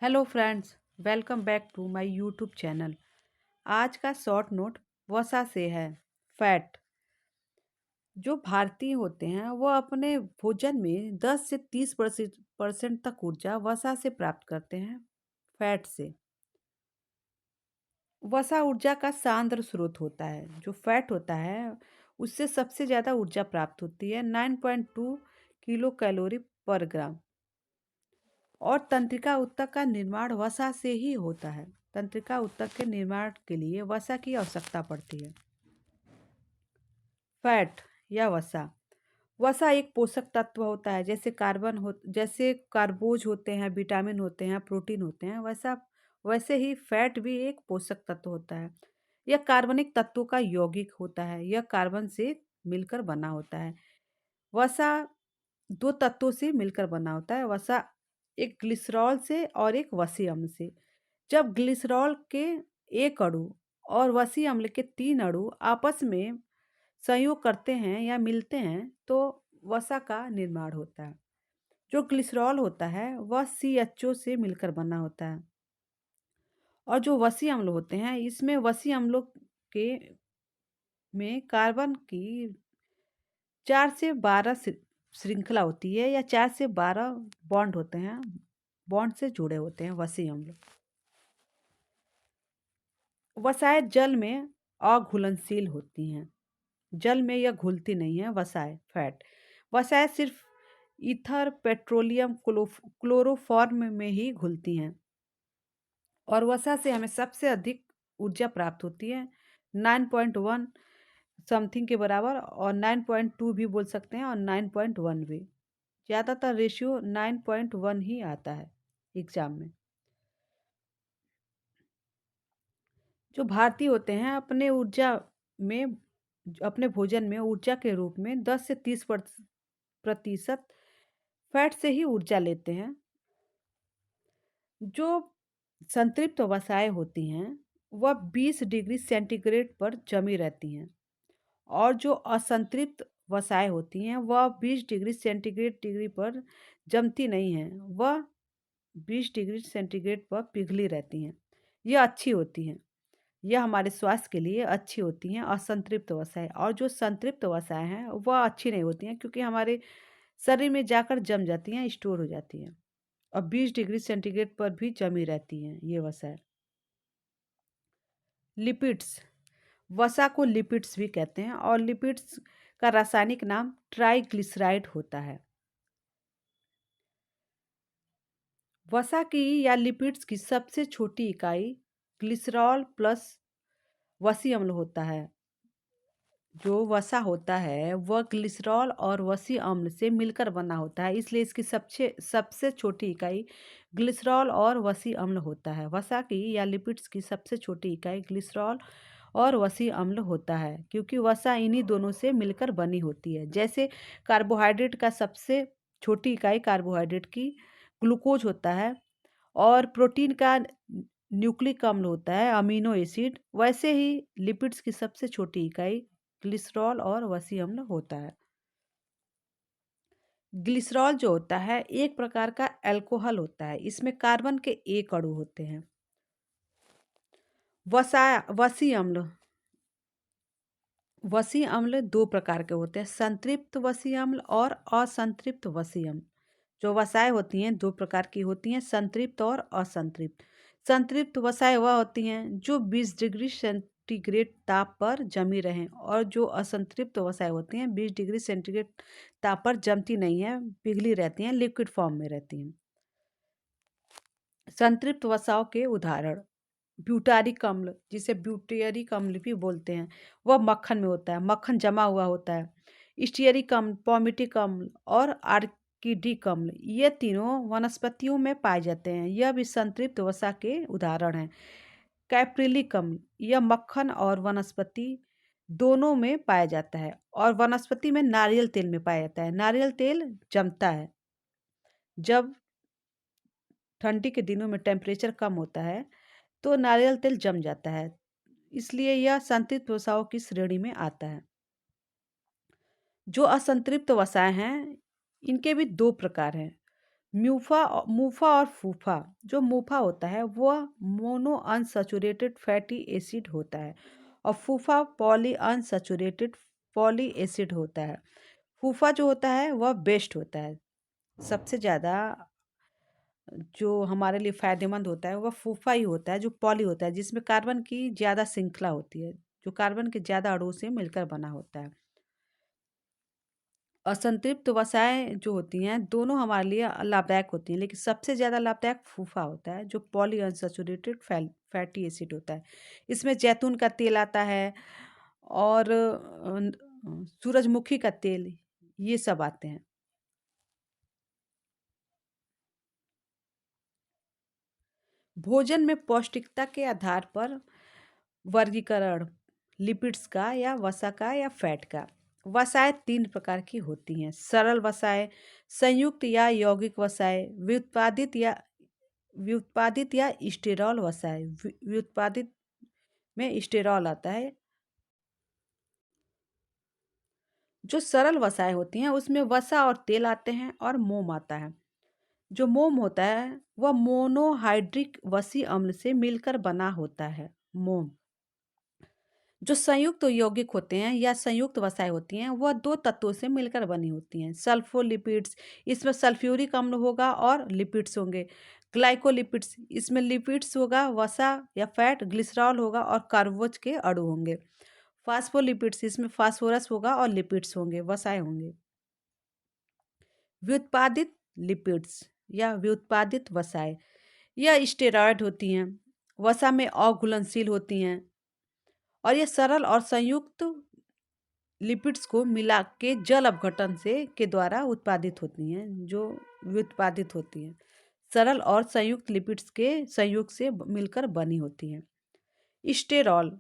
Hello friends, welcome back to my YouTube channel. आज का short note वसा से है। फैट। जो भारतीय होते हैं वो अपने भोजन में 10 से 30% तक ऊर्जा वसा से प्राप्त करते हैं। फैट से वसा ऊर्जा का सांद्र स्रोत होता है। जो फैट होता है उससे सबसे ज़्यादा ऊर्जा प्राप्त होती है, 9.2 किलो कैलोरी पर ग्राम। और तंत्रिका ऊतक का निर्माण वसा से ही होता है। तंत्रिका ऊतक के निर्माण के लिए वसा की आवश्यकता पड़ती है। फैट या वसा। वसा एक पोषक तत्व होता है। जैसे कार्बोज होते हैं, विटामिन होते हैं, प्रोटीन होते हैं, वैसे ही फैट भी एक पोषक तत्व होता है। यह कार्बनिक तत्वों का यौगिक होता है। यह कार्बन से मिलकर बना होता है। वसा दो तत्वों से मिलकर बना होता है। वसा एक ग्लिसरॉल से और एक वसी अम्ल से। जब ग्लिसरॉल के एक अणु और वसी अम्ल के 3 अणु आपस में संयोग करते हैं या मिलते हैं तो वसा का निर्माण होता है। जो ग्लिसरॉल होता है वह CHO से मिलकर बना होता है। और जो वसी अम्ल होते हैं इसमें वसी अम्लों के में कार्बन की 4 से 12 श्रृंखला होती है, या 4 से 12 बॉन्ड होते हैं। बॉन्ड से जुड़े होते हैं वसी अम्ल। वसाएं जल में अघुलनशील होती हैं। जल में यह घुलती नहीं है। वसाएं फैट वसाएं सिर्फ ईथर, पेट्रोलियम, क्लोरोफॉर्म में ही घुलती हैं। और वसा से हमें सबसे अधिक ऊर्जा प्राप्त होती है, 9.1 समथिंग के बराबर, और 9.2 भी बोल सकते हैं, और 9.1 भी। ज़्यादातर रेशियो 9.1 ही आता है एग्जाम में। जो भारतीय होते हैं में अपने भोजन में ऊर्जा के रूप में 10 से 30% फैट से ही ऊर्जा लेते हैं। जो संतृप्त वसाएं होती हैं वह 20 डिग्री सेंटीग्रेड पर जमी रहती हैं। और जो असंतृप्त वसाएं होती हैं वह 20 डिग्री सेंटीग्रेड डिग्री पर जमती नहीं हैं। वह 20 डिग्री सेंटीग्रेड पर पिघली रहती हैं। यह अच्छी होती हैं। यह हमारे स्वास्थ्य के लिए अच्छी होती हैं असंतृप्त वसाएं। और जो संतृप्त वसाएं हैं वह अच्छी नहीं होती हैं, क्योंकि हमारे शरीर में जाकर जम जाती हैं, स्टोर हो जाती हैं, और 20 डिग्री सेंटीग्रेड पर भी जमी रहती हैं ये वसा। लिपिड्स। वसा को लिपिड्स भी कहते हैं, और लिपिड्स का रासायनिक नाम ट्राइग्लिसराइड होता है। वसा की या लिपिड्स की सबसे छोटी इकाई ग्लिसरॉल प्लस वसी अम्ल होता है। जो वसा होता है वह ग्लिसरॉल और वसी अम्ल से मिलकर बना होता है, इसलिए इसकी सबसे सबसे छोटी इकाई ग्लिसरॉल और वसी अम्ल होता है। वसा की या लिपिड्स की सबसे छोटी इकाई ग्लिसरॉल और वसी अम्ल होता है, क्योंकि वसा इन्हीं दोनों से मिलकर बनी होती है। जैसे कार्बोहाइड्रेट का सबसे छोटी इकाई कार्बोहाइड्रेट की ग्लूकोज होता है, और प्रोटीन का न्यूक्लिक अम्ल होता है अमीनो एसिड, वैसे ही लिपिड्स की सबसे छोटी इकाई ग्लिसरॉल और वसी अम्ल होता है। ग्लिसरॉल जो होता है एक प्रकार का अल्कोहल होता है। इसमें कार्बन के एक अणु होते हैं। वसी अम्ल। वसी अम्ल दो प्रकार के होते हैं, संतृप्त वसी अम्ल और असंतृप्त वसी अम्ल। जो वसाएं होती हैं दो प्रकार की होती हैं, संतृप्त और असंतृप्त। संतृप्त वसाएं वह होती हैं जो 20 डिग्री सेंटीग्रेड ताप पर जमी रहें, और जो असंतृप्त वसाएं होती हैं 20 डिग्री सेंटीग्रेड ताप पर जमती नहीं है, पिघली रहती हैं, लिक्विड फॉर्म में रहती हैं। संतृप्त वसाओं के उदाहरण ब्यूटारिक अम्ल, जिसे ब्यूटेरिक अम्ल भी बोलते हैं, वह मक्खन में होता है, मक्खन जमा हुआ होता है। स्टीयरिक अम्ल, पॉमिटिक अम्ल और आर्किडिक अम्ल, ये तीनों वनस्पतियों में पाए जाते हैं। यह भी संतृप्त वसा के उदाहरण हैं। कैप्रिलिक अम्ल, यह मक्खन और वनस्पति दोनों में पाया जाता है, और वनस्पति में नारियल तेल में पाया जाता है। नारियल तेल जमता है जब ठंडी के दिनों में टेम्परेचर कम होता है, तो नारियल तेल जम जाता है, इसलिए यह संतृप्त वसाओं की श्रेणी में आता है। जो असंतृप्त वसाएं हैं इनके भी दो प्रकार हैं। मूफा और फूफा। जो मूफा होता है वह मोनो अनसैचुरेटेड फैटी एसिड होता है और फूफा पॉली अनसैचुरेटेड पॉली एसिड होता है। फूफा जो होता है वह बेस्ट होता है। सबसे ज़्यादा जो हमारे लिए फ़ायदेमंद होता है वह फूफा ही होता है, जो पॉली होता है, जिसमें कार्बन की ज़्यादा श्रृंखला होती है, जो कार्बन के ज़्यादा अणुओं से मिलकर बना होता है। असंतृप्त वसाएँ जो होती हैं दोनों हमारे लिए लाभदायक होती हैं, लेकिन सबसे ज़्यादा लाभदायक फूफा होता है, जो पॉली अनसैचुरेटेड फैटी एसिड होता है। इसमें जैतून का तेल आता है और सूरजमुखी का तेल, ये सब आते हैं। भोजन में पौष्टिकता के आधार पर वर्गीकरण लिपिड्स का या वसा का या फैट का। वसाएं तीन प्रकार की होती हैं: सरल वसाएं, संयुक्त या यौगिक वसाएं, व्युत्पादित या स्टेरॉल वसाएं। व्युत्पादित में स्टेरॉल आता है। जो सरल वसाएं होती हैं उसमें वसा और तेल आते हैं और मोम आता है। जो मोम होता है वह मोनोहाइड्रिक वसी अम्ल से मिलकर बना होता है। मोम। जो संयुक्त यौगिक होते हैं या संयुक्त वसाएं होती हैं वह दो तत्वों से मिलकर बनी होती हैं। सल्फोलिपिड्स, इसमें सल्फ्यूरिक अम्ल होगा और लिपिड्स होंगे। ग्लाइकोलिपिड्स, इसमें लिपिड्स होगा, वसा या फैट, ग्लिसरॉल होगा और कार्बोज के अणु होंगे। फास्फोलिपिड्स, इसमें फास्फोरस होगा और लिपिड्स होंगे, वसाएं होंगे। व्युत्पादित लिपिड्स या व्युत्पादित वसाएं, यह स्टेरॉयड होती हैं, वसा में अघुलनशील होती हैं और ये सरल और संयुक्त लिपिड्स को मिला के जल अपघटन से के द्वारा उत्पादित होती हैं, जो व्युत्पादित होती हैं। सरल और संयुक्त लिपिड्स के संयुग से मिलकर बनी होती हैं। स्टेरॉल,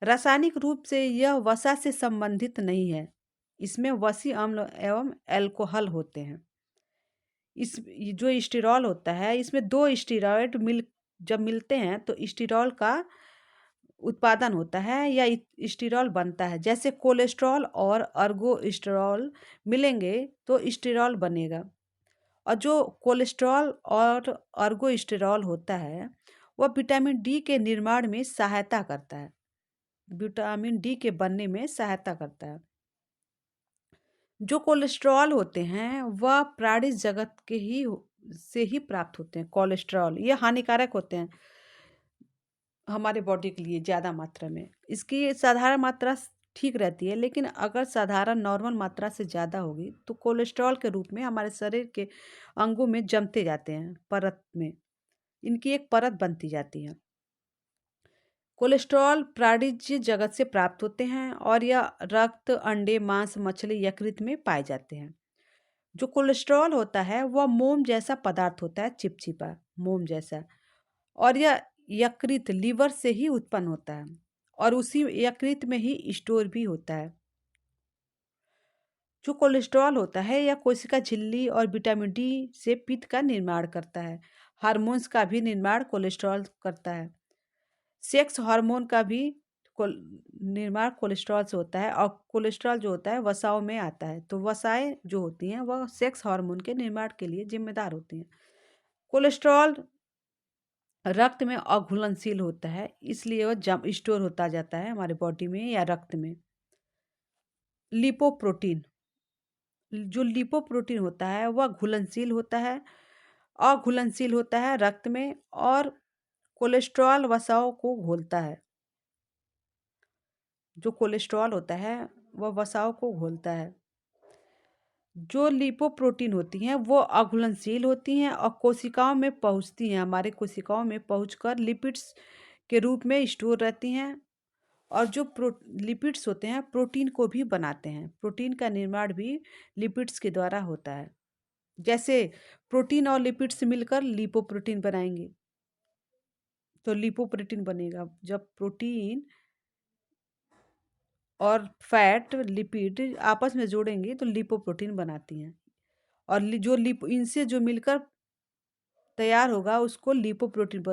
रासायनिक रूप से यह वसा से संबंधित नहीं है। इसमें वसी अम्ल एवं अल्कोहल होते हैं। इस जो स्टेरॉल होता है इसमें दो स्टेरॉयड जब मिलते हैं तो स्टेरॉल का उत्पादन होता है या स्टेरॉल बनता है। जैसे कोलेस्ट्रॉल और अर्गोस्टेरॉल मिलेंगे तो स्टेरॉल बनेगा। और जो कोलेस्ट्रॉल और अर्गोस्टेरॉल होता है वह विटामिन डी के निर्माण में सहायता करता है, विटामिन डी के बनने में सहायता करता है। जो कोलेस्ट्रॉल होते हैं वह प्राणी जगत के ही से ही प्राप्त होते हैं। कोलेस्ट्रॉल ये हानिकारक होते हैं हमारे बॉडी के लिए ज़्यादा मात्रा में। इसकी साधारण मात्रा ठीक रहती है, लेकिन अगर साधारण नॉर्मल मात्रा से ज़्यादा होगी तो कोलेस्ट्रॉल के रूप में हमारे शरीर के अंगों में जमते जाते हैं, परत में इनकी एक परत बनती जाती है। कोलेस्ट्रॉल प्राणिज जगत से प्राप्त होते हैं और यह रक्त, अंडे, मांस, मछली, यकृत में पाए जाते हैं। जो कोलेस्ट्रॉल होता है वह मोम जैसा पदार्थ होता है, चिपचिपा मोम जैसा, और यह यकृत लीवर से ही उत्पन्न होता है और उसी यकृत में ही स्टोर भी होता है। जो कोलेस्ट्रॉल होता है यह कोशिका झिल्ली और विटामिन डी से पित्त का निर्माण करता है। हार्मोन्स का भी निर्माण कोलेस्ट्रॉल करता है। सेक्स हार्मोन का भी निर्माण कोलेस्ट्रॉल से होता है और कोलेस्ट्रॉल जो होता है वसाओं में आता है। तो वसाएं जो होती हैं वह सेक्स हार्मोन के निर्माण के लिए जिम्मेदार होती हैं। कोलेस्ट्रॉल रक्त में अघुलनशील होता है, इसलिए वह जम स्टोर होता जाता है हमारे बॉडी में या रक्त में। लिपोप्रोटीन, जो लिपोप्रोटीन होता है वह घुलनशील होता है, अघुलनशील होता है रक्त में और कोलेस्ट्रॉल वसाओं को घोलता है। जो कोलेस्ट्रॉल होता है वह वसाओं को घोलता है। जो लिपोप्रोटीन होती हैं वो अघुलनशील होती हैं और कोशिकाओं में पहुंचती हैं, हमारे कोशिकाओं में पहुंचकर लिपिड्स के रूप में स्टोर रहती हैं। और जो लिपिड्स होते हैं प्रोटीन को भी बनाते हैं। प्रोटीन का निर्माण भी लिपिड्स के द्वारा होता है। जैसे प्रोटीन और लिपिड्स मिलकर लिपोप्रोटीन बनाएंगे तो लिपोप्रोटीन बनेगा। जब प्रोटीन और फैट लिपिड आपस में जोड़ेंगे तो लिपोप्रोटीन बनाती हैं और जो लिप इनसे जो मिलकर तैयार होगा उसको लिपोप्रोटीन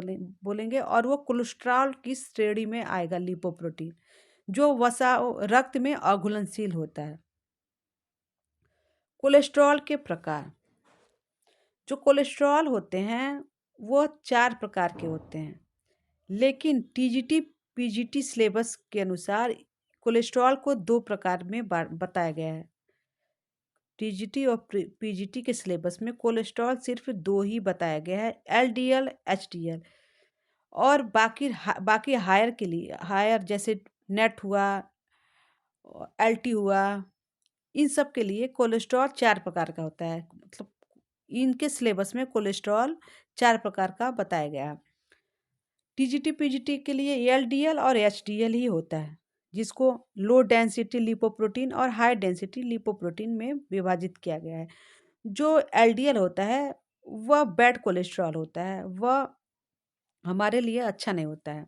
बोलेंगे और वो कोलेस्ट्रॉल की श्रेणी में आएगा। लिपोप्रोटीन जो वसा रक्त में अघुलनशील होता है। कोलेस्ट्रॉल के प्रकार, जो कोलेस्ट्रॉल होते हैं वो 4 प्रकार के होते हैं, लेकिन टीजीटी पीजीटी सिलेबस के अनुसार कोलेस्ट्रॉल को 2 प्रकार में बताया गया है। टीजीटी और पीजीटी के सिलेबस में कोलेस्ट्रॉल सिर्फ 2 ही बताया गया है, एलडीएल, एचडीएल। और बाकी हायर के लिए, हायर जैसे नेट हुआ, एलटी हुआ, इन सब के लिए कोलेस्ट्रॉल 4 प्रकार का होता है। मतलब इनके सिलेबस में कोलेस्ट्रॉल 4 प्रकार का बताया गया है। टीजीटी पीजीटी के लिए एलडीएल और एचडीएल ही होता है, जिसको लो डेंसिटी लिपोप्रोटीन और हाई डेंसिटी लिपोप्रोटीन में विभाजित किया गया है। जो एलडीएल होता है वह बैड कोलेस्ट्रॉल होता है, वह हमारे लिए अच्छा नहीं होता है।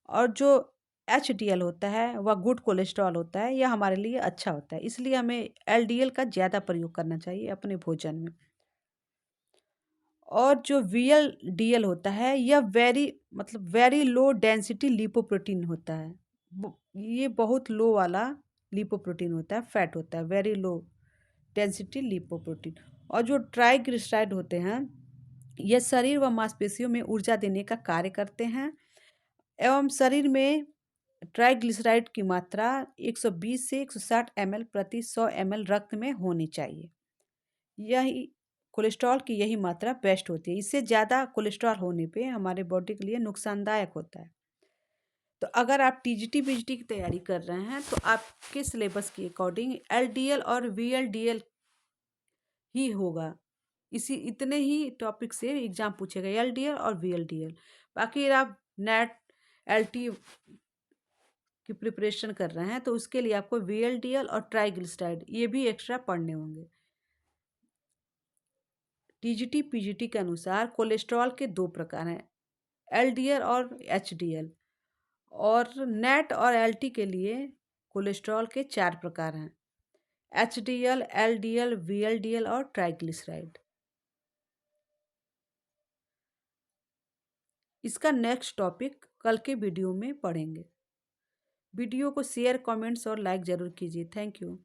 और जो एचडीएल होता है वह गुड कोलेस्ट्रॉल होता है, यह हमारे लिए अच्छा होता है। इसलिए हमें एलडीएल का ज़्यादा प्रयोग करना चाहिए अपने भोजन में। और जो वीएलडीएल होता है यह वेरी लो डेंसिटी लिपोप्रोटीन होता है। ये बहुत लो वाला लिपोप्रोटीन होता है, फैट होता है, वेरी लो डेंसिटी लिपोप्रोटीन। और जो ट्राइग्लिसराइड होते हैं यह शरीर व मांसपेशियों में ऊर्जा देने का कार्य करते हैं, एवं शरीर में ट्राइग्लिसराइड की मात्रा 120 से 160 ml प्रति 100 ml रक्त में होनी चाहिए। यही कोलेस्ट्रॉल की यही मात्रा बेस्ट होती है। इससे ज़्यादा कोलेस्ट्रॉल होने पे हमारे बॉडी के लिए नुकसानदायक होता है। तो अगर आप टीजीटी पीजीटी की तैयारी कर रहे हैं तो आपके सिलेबस के अकॉर्डिंग एलडीएल और वीएलडीएल ही होगा। इसी इतने ही टॉपिक से एग्जाम पूछेगा, एलडीएल और वीएलडीएल। बाकी अगर आप नेट एलटी की प्रिपरेशन कर रहे हैं तो उसके लिए आपको वीएलडीएल और ट्राइग्लिसराइड ये भी एक्स्ट्रा पढ़ने होंगे। टीजीटी पीजीटी के अनुसार कोलेस्ट्रॉल के 2 प्रकार हैं, एलडीएल और एचडीएल। और नेट और एलटी के लिए कोलेस्ट्रॉल के 4 प्रकार हैं, एचडीएल, एलडीएल, वीएलडीएल और ट्राइग्लिसराइड। इसका नेक्स्ट टॉपिक कल के वीडियो में पढ़ेंगे। वीडियो को शेयर, कमेंट्स और लाइक ज़रूर कीजिए। Thank you.